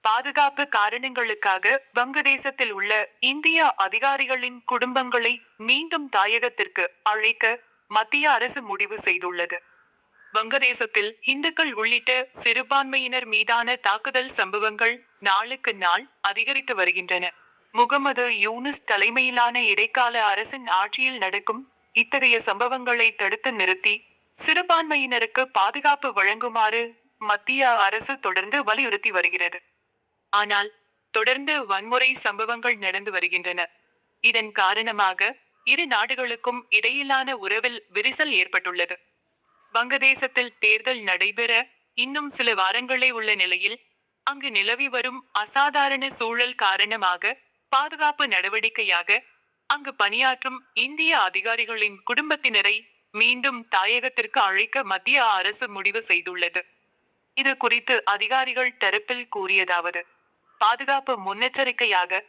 பாதுகாப்பு காரணங்களுக்காக வங்கதேசத்தில் உள்ள இந்திய அதிகாரிகளின் குடும்பங்களை மீண்டும் தாயகத்திற்கு அழைக்க மத்திய அரசு முடிவு செய்துள்ளது. வங்கதேசத்தில் இந்துக்கள் உள்ளிட்ட சிறுபான்மையினர் மீதான தாக்குதல் சம்பவங்கள் நாளுக்கு நாள் அதிகரித்து வருகின்றன. முகமது யூனுஸ் தலைமையிலான இடைக்கால அரசின் ஆட்சியில் நடக்கும் இத்தகைய சம்பவங்களை தடுத்து நிறுத்தி சிறுபான்மையினருக்கு பாதுகாப்பு வழங்குமாறு மத்திய அரசு தொடர்ந்து வலியுறுத்தி வருகிறது. ஆனால் தொடர்ந்து வன்முறை சம்பவங்கள் நடந்து வருகின்றன. இதன் காரணமாக இரு நாடுகளுக்கும் இடையிலான உறவில் விரிசல் ஏற்பட்டுள்ளது. வங்கதேசத்தில் தேர்தல் நடைபெற இன்னும் சில வாரங்களே உள்ள நிலையில் அங்கு நிலவி வரும் அசாதாரண சூழல் காரணமாக பாதுகாப்பு நடவடிக்கையாக அங்கு பணியாற்றும் இந்திய அதிகாரிகளின் குடும்பத்தினரை மீண்டும் தாயகத்திற்கு அழைக்க மத்திய அரசு முடிவு செய்துள்ளது. இது குறித்து அதிகாரிகள் தரப்பில் கூறியதாவது: பாதுகாப்பு முன்னெச்சரிக்கையாக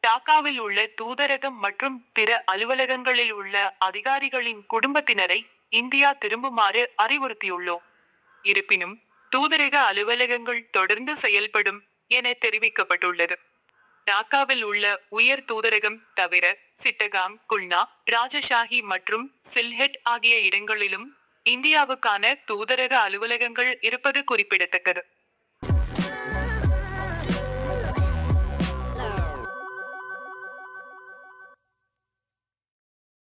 டாக்காவில் உள்ள தூதரகம் மற்றும் பிற அலுவலகங்களில் உள்ள அதிகாரிகளின் குடும்பத்தினரை இந்தியா திரும்புமாறு அறிவுறுத்தியுள்ளோம். இருப்பினும் தூதரக அலுவலகங்கள் தொடர்ந்து செயல்படும் என தெரிவிக்கப்பட்டுள்ளது. டாக்காவில் உள்ள உயர் தூதரகம் தவிர சிட்டகாங், குல்னா, ராஜஷாஹி மற்றும் சில்ஹெட் ஆகிய இடங்களிலும் இந்தியாவுக்கான தூதரக அலுவலகங்கள் இருப்பது குறிப்பிடத்தக்கது.